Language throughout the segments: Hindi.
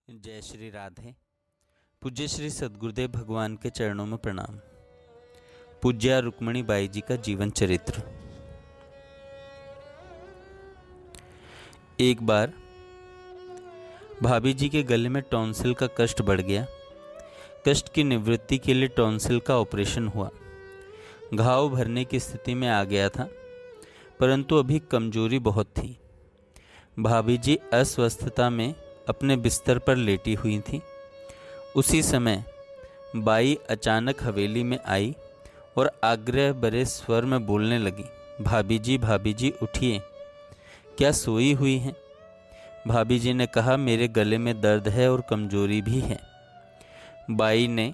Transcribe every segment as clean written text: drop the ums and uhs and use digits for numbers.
जय श्री राधे। पूज्य श्री सद्गुरुदेव भगवान के चरणों में प्रणाम। पूज्या रुक्मणी बाई जी का जीवन चरित्र। एक बार भाभी जी के गले में टॉन्सिल का कष्ट बढ़ गया। कष्ट की निवृत्ति के लिए टॉन्सिल का ऑपरेशन हुआ। घाव भरने की स्थिति में आ गया था, परंतु अभी कमजोरी बहुत थी। भाभी जी अस्वस्थता में अपने बिस्तर पर लेटी हुई थी। उसी समय बाई अचानक हवेली में आई और आग्रह भरे स्वर में बोलने लगी, भाभी जी उठिए, क्या सोई हुई हैं? भाभी जी ने कहा, मेरे गले में दर्द है और कमजोरी भी है। बाई ने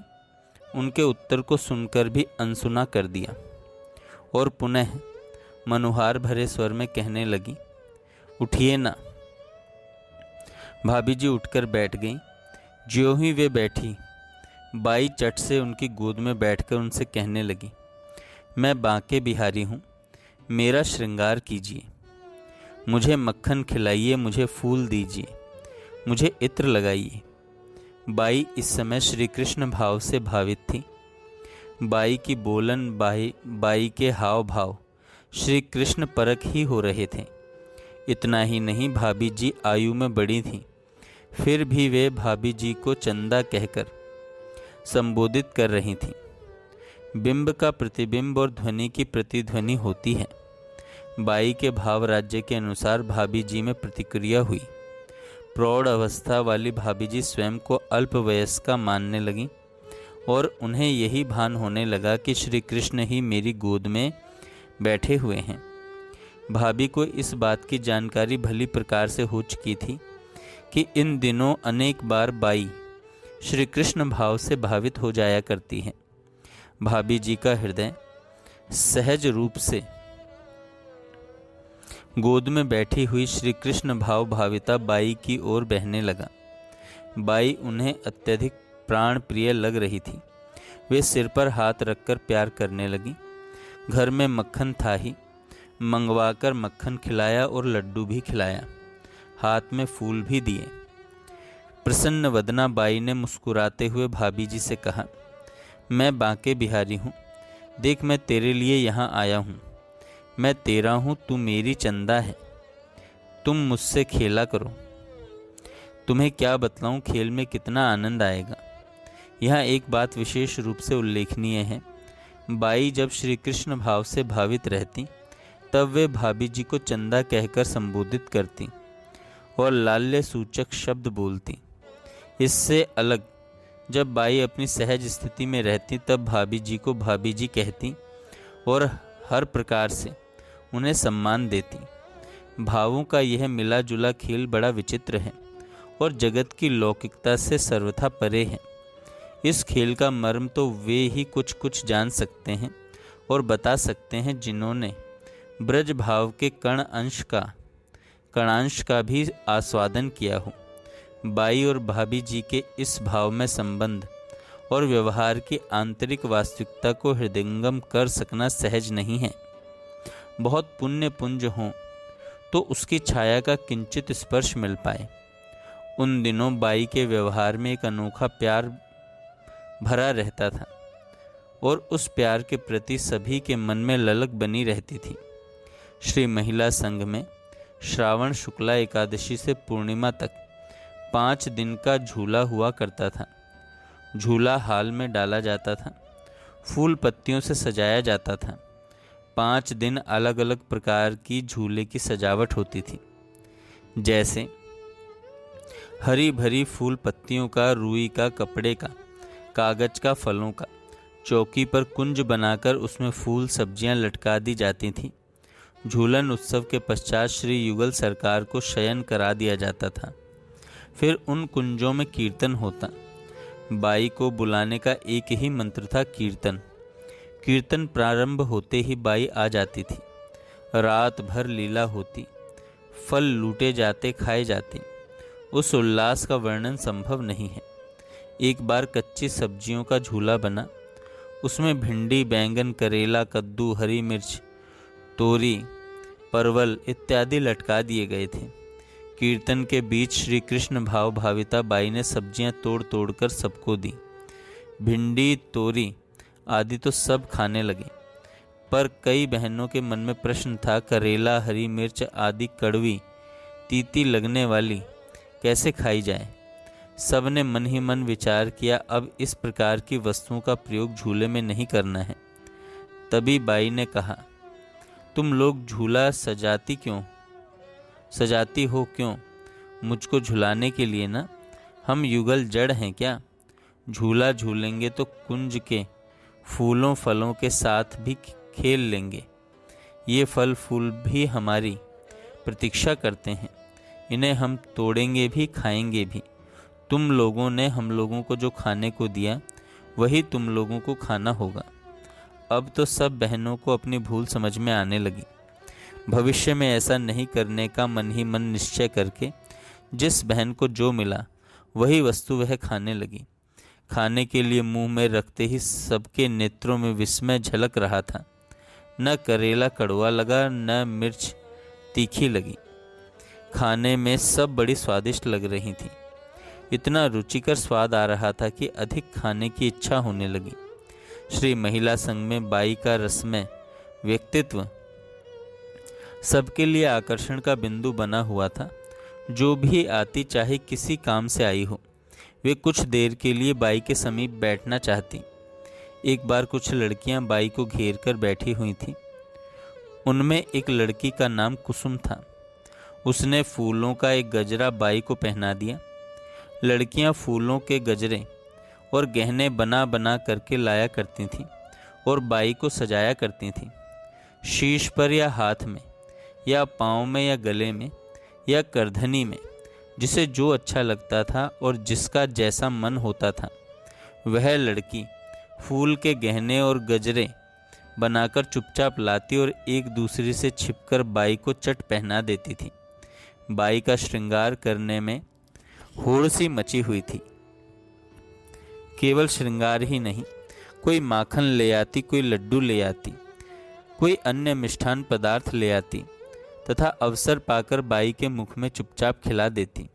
उनके उत्तर को सुनकर भी अनसुना कर दिया और पुनः मनुहार भरे स्वर में कहने लगी, उठिए ना। भाभी जी उठकर बैठ गईं। ज्यों ही वे बैठी, बाई चट से उनकी गोद में बैठकर उनसे कहने लगी, मैं बांके बिहारी हूँ, मेरा श्रृंगार कीजिए, मुझे मक्खन खिलाइए, मुझे फूल दीजिए, मुझे इत्र लगाइए। बाई इस समय श्री कृष्ण भाव से भावित थी। बाई की बोलन, बाई के हाव भाव श्री कृष्ण परक ही हो रहे थे। इतना ही नहीं, भाभी जी आयु में बड़ी थीं, फिर भी वे भाभी जी को चंदा कहकर संबोधित कर रही थीं। बिंब का प्रतिबिंब और ध्वनि की प्रतिध्वनि होती है। बाई के भाव राज्य के अनुसार भाभी जी में प्रतिक्रिया हुई। प्रौढ़ अवस्था वाली भाभी जी स्वयं को अल्पवयस्का मानने लगी और उन्हें यही भान होने लगा कि श्री कृष्ण ही मेरी गोद में बैठे हुए हैं। भाभी को इस बात की जानकारी भली प्रकार से हो चुकी थी कि इन दिनों अनेक बार बाई श्री कृष्ण भाव से भावित हो जाया करती हैं। भाभी जी का हृदय सहज रूप से गोद में बैठी हुई श्री कृष्ण भाव भाविता बाई की ओर बहने लगा। बाई उन्हें अत्यधिक प्राण प्रिय लग रही थी। वे सिर पर हाथ रखकर प्यार करने लगी। घर में मक्खन था ही, मंगवाकर मक्खन खिलाया और लड्डू भी खिलाया, हाथ में फूल भी दिए। प्रसन्न वदना बाई ने मुस्कुराते हुए भाभी जी से कहा, मैं बांके बिहारी हूँ, देख मैं तेरे लिए यहाँ आया हूँ, मैं तेरा हूँ, तू मेरी चंदा है, तुम मुझसे खेला करो। तुम्हें क्या बतलाऊँ, खेल में कितना आनंद आएगा। यहाँ एक बात विशेष रूप से उल्लेखनीय है, बाई जब श्री कृष्ण भाव से भावित रहती तब वे भाभी जी को चंदा कहकर संबोधित करती और लाल्य सूचक शब्द बोलती। इससे अलग जब बाई अपनी सहज स्थिति में रहती तब भाभी जी को भाभी जी कहती और हर प्रकार से उन्हें सम्मान देती। भावों का यह मिला जुला खेल बड़ा विचित्र है और जगत की लौकिकता से सर्वथा परे है। इस खेल का मर्म तो वे ही कुछ जान सकते हैं और बता सकते हैं जिन्होंने ब्रज भाव के कणांश का भी आस्वादन किया हो। बाई और भाभी जी के इस भाव में संबंध और व्यवहार की आंतरिक वास्तविकता को हृदयंगम कर सकना सहज नहीं है। बहुत पुण्य पुंज हो तो उसकी छाया का किंचित स्पर्श मिल पाए। उन दिनों बाई के व्यवहार में एक अनोखा प्यार भरा रहता था और उस प्यार के प्रति सभी के मन में ललक बनी रहती थी। श्री महिला संघ में श्रावण शुक्ला एकादशी से पूर्णिमा तक 5 दिन का झूला हुआ करता था। झूला हाल में डाला जाता था, फूल पत्तियों से सजाया जाता था। 5 दिन अलग अलग प्रकार की झूले की सजावट होती थी, जैसे हरी भरी फूल पत्तियों का, रुई का, कपड़े का, कागज का, फलों का। चौकी पर कुंज बनाकर उसमें फूल सब्जियां लटका दी जाती थीं। झूलन उत्सव के पश्चात श्री युगल सरकार को शयन करा दिया जाता था। फिर उन कुंजों में कीर्तन होता। बाई को बुलाने का एक ही मंत्र था, कीर्तन। कीर्तन प्रारंभ होते ही बाई आ जाती थी। रात भर लीला होती, फल लूटे जाते, खाए जाते। उस उल्लास का वर्णन संभव नहीं है। एक बार कच्ची सब्जियों का झूला बना, उसमें भिंडी, बैंगन, करेला, कद्दू, हरी मिर्च, तोरी, परवल इत्यादि लटका दिए गए थे। कीर्तन के बीच श्री कृष्ण भाव भाविता बाई ने सब्जियां तोड़ तोड़ कर सबको दी। भिंडी, तोरी आदि तो सब खाने लगे, पर कई बहनों के मन में प्रश्न था, करेला, हरी मिर्च आदि कड़वी तीती लगने वाली कैसे खाई जाए। सबने मन ही मन विचार किया, अब इस प्रकार की वस्तुओं का प्रयोग झूले में नहीं करना है। तभी बाई ने कहा, तुम लोग झूला सजाती हो क्यों? मुझको झुलाने के लिए ना। हम युगल जड़ हैं क्या? झूला झूलेंगे तो कुंज के फूलों फलों के साथ भी खेल लेंगे। ये फल फूल भी हमारी प्रतीक्षा करते हैं, इन्हें हम तोड़ेंगे भी, खाएंगे भी। तुम लोगों ने हम लोगों को जो खाने को दिया वही तुम लोगों को खाना होगा। अब तो सब बहनों को अपनी भूल समझ में आने लगी। भविष्य में ऐसा नहीं करने का मन ही मन निश्चय करके जिस बहन को जो मिला वही वस्तु वह खाने लगी। खाने के लिए मुंह में रखते ही सबके नेत्रों में विस्मय झलक रहा था। न करेला कड़वा लगा, न मिर्च तीखी लगी। खाने में सब बड़ी स्वादिष्ट लग रही थी। इतना रुचिकर स्वाद आ रहा था कि अधिक खाने की इच्छा होने लगी। श्री महिला संघ में बाई का रसमय व्यक्तित्व सबके लिए आकर्षण का बिंदु बना हुआ था। जो भी आती, चाहे किसी काम से आई हो, वे कुछ देर के लिए बाई के समीप बैठना चाहती। एक बार कुछ लड़कियां बाई को घेर कर बैठी हुई थीं। उनमें एक लड़की का नाम कुसुम था। उसने फूलों का एक गजरा बाई को पहना दिया। लड़कियां फूलों के गजरे और गहने बना बना करके लाया करती थीं और बाई को सजाया करती थीं। शीश पर या हाथ में या पाँव में या गले में या करधनी में, जिसे जो अच्छा लगता था और जिसका जैसा मन होता था, वह लड़की फूल के गहने और गजरे बनाकर चुपचाप लाती और एक दूसरे से छिपकर बाई को चट पहना देती थी। बाई का श्रृंगार करने में होड़ सी मची हुई थी। केवल श्रृंगार ही नहीं, कोई माखन ले आती, कोई लड्डू ले आती, कोई अन्य मिष्ठान पदार्थ ले आती तथा अवसर पाकर बाई के मुख में चुपचाप खिला देती।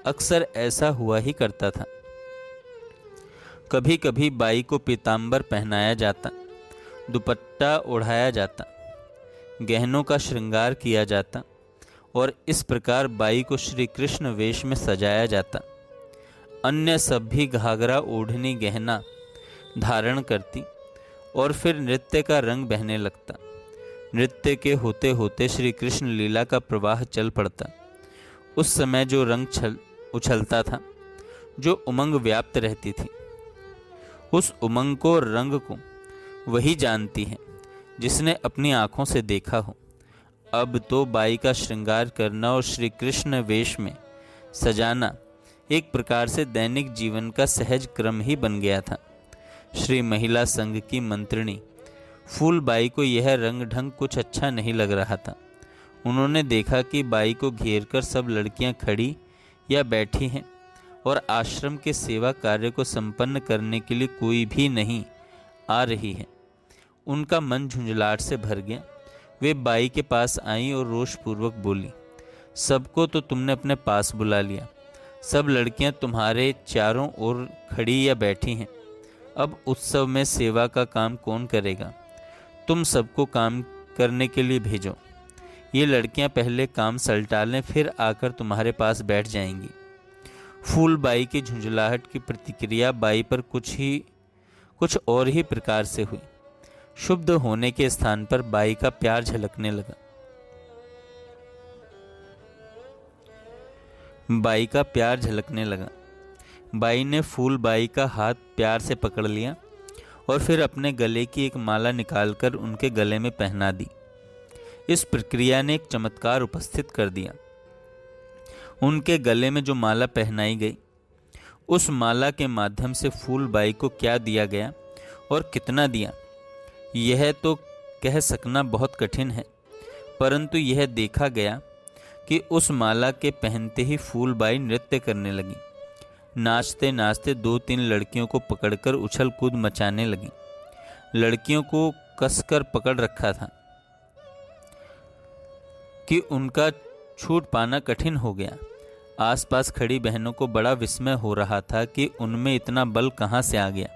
अक्सर ऐसा हुआ ही करता था। कभी कभी बाई को पीतांबर पहनाया जाता, दुपट्टा ओढ़ाया जाता, गहनों का श्रृंगार किया जाता और इस प्रकार बाई को श्री कृष्ण वेश में सजाया जाता। अन्य सब भी घाघरा, ओढ़नी, गहना धारण करती और फिर नृत्य का रंग बहने लगता। नृत्य के होते होते श्री कृष्ण लीला का प्रवाह चल पड़ता। उस समय जो रंग उछलता था, जो उमंग व्याप्त रहती थी, उस उमंग को, रंग को वही जानती है जिसने अपनी आंखों से देखा हो। अब तो बाई का श्रृंगार करना और श्री कृष्ण वेश में सजाना एक प्रकार से दैनिक जीवन का सहज क्रम ही बन गया था। श्री महिला संघ की मंत्रिणी फूलबाई को यह रंग ढंग कुछ अच्छा नहीं लग रहा था। उन्होंने देखा कि बाई को घेरकर सब लड़कियां खड़ी या बैठी हैं और आश्रम के सेवा कार्य को संपन्न करने के लिए कोई भी नहीं आ रही है। उनका मन झुंझलाहट से भर गया। वे बाई के पास आईं और रोषपूर्वक बोली, सबको तो तुमने अपने पास बुला लिया, सब लड़कियां तुम्हारे चारों ओर खड़ी या बैठी हैं। अब उत्सव में सेवा का काम कौन करेगा? तुम सबको काम करने के लिए भेजो। ये लड़कियां पहले काम सलटा लें, फिर आकर तुम्हारे पास बैठ जाएंगी। फूलबाई की झुंझलाहट की प्रतिक्रिया बाई पर कुछ और ही प्रकार से हुई। शुद्ध होने के स्थान पर बाई का प्यार झलकने लगा। बाई का प्यार झलकने लगा। बाई ने फूलबाई का हाथ प्यार से पकड़ लिया और फिर अपने गले की एक माला निकालकर उनके गले में पहना दी। इस प्रक्रिया ने एक चमत्कार उपस्थित कर दिया। उनके गले में जो माला पहनाई गई, उस माला के माध्यम से फूलबाई को क्या दिया गया और कितना दिया, यह तो कह सकना बहुत कठिन है, परंतु यह देखा गया कि उस माला के पहनते ही फूलबाई नृत्य करने लगी। नाचते नाचते 2-3 लड़कियों को पकड़कर उछल कूद मचाने लगी। लड़कियों को कसकर पकड़ रखा था कि उनका छूट पाना कठिन हो गया। आसपास खड़ी बहनों को बड़ा विस्मय हो रहा था कि उनमें इतना बल कहाँ से आ गया।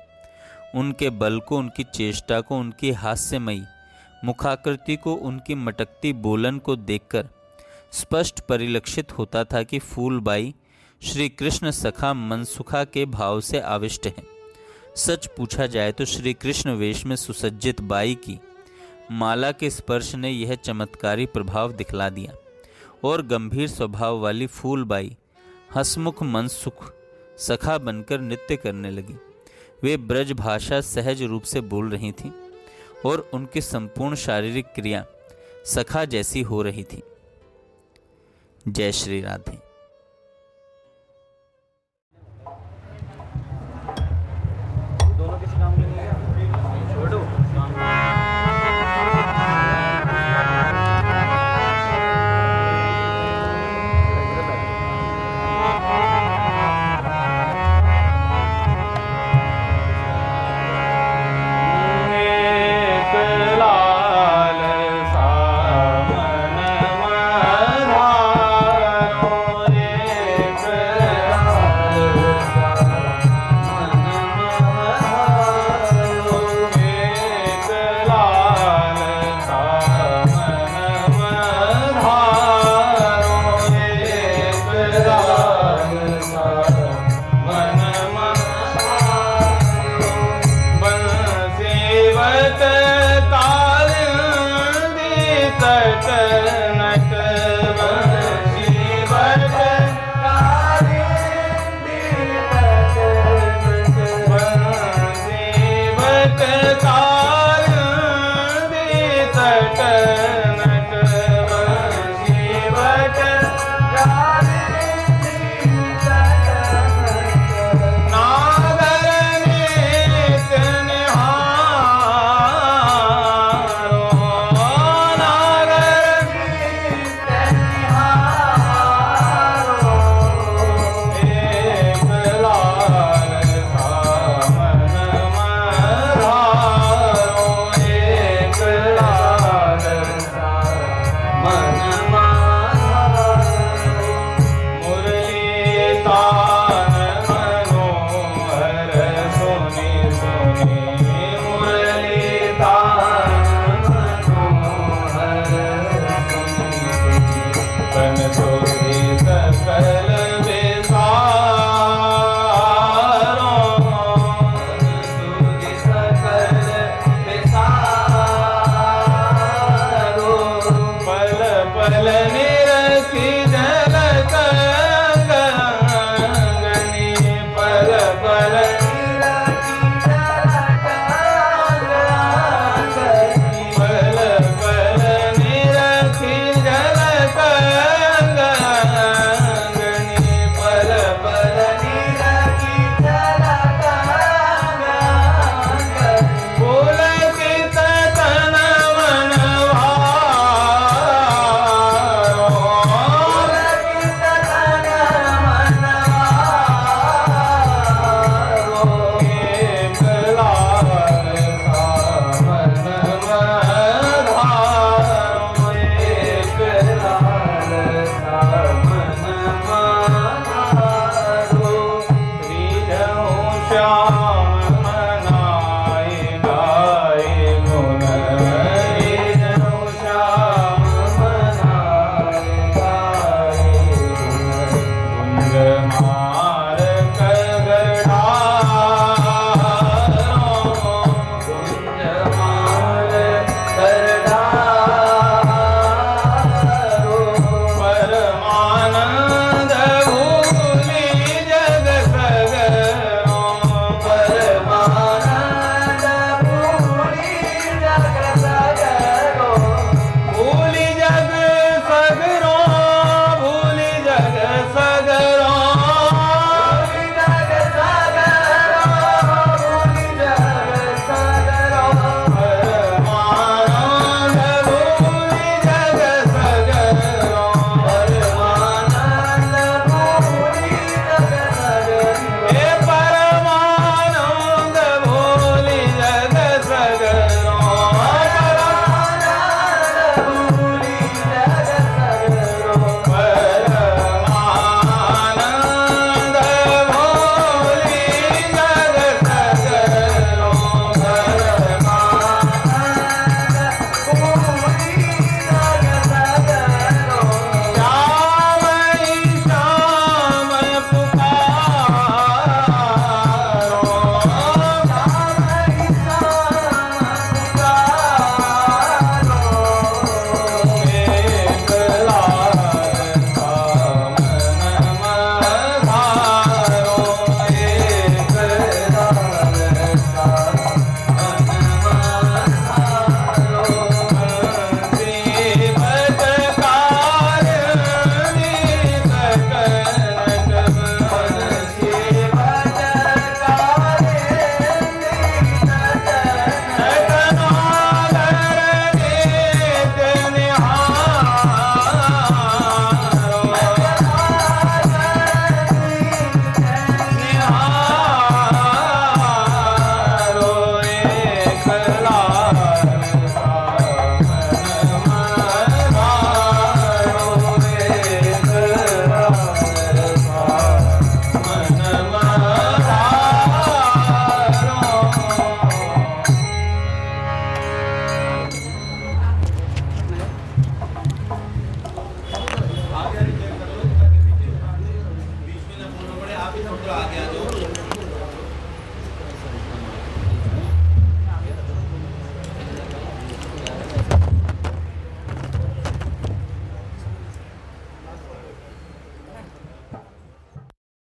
उनके बल को, उनकी चेष्टा को, उनकी हास्यमयी मुखाकृति को, उनकी मटकती बोलन को देखकर स्पष्ट परिलक्षित होता था कि फूलबाई श्री कृष्ण सखा मनसुखा के भाव से आविष्ट है। सच पूछा जाए तो श्री कृष्ण वेश में सुसज्जित बाई की माला के स्पर्श ने यह चमत्कारी प्रभाव दिखला दिया और गंभीर स्वभाव वाली फूलबाई हंसमुख मनसुख सखा बनकर नृत्य करने लगी। वे ब्रज भाषा सहज रूप से बोल रही थीं और उनकी संपूर्ण शारीरिक क्रिया सखा जैसी हो रही थी। जय श्री राधे।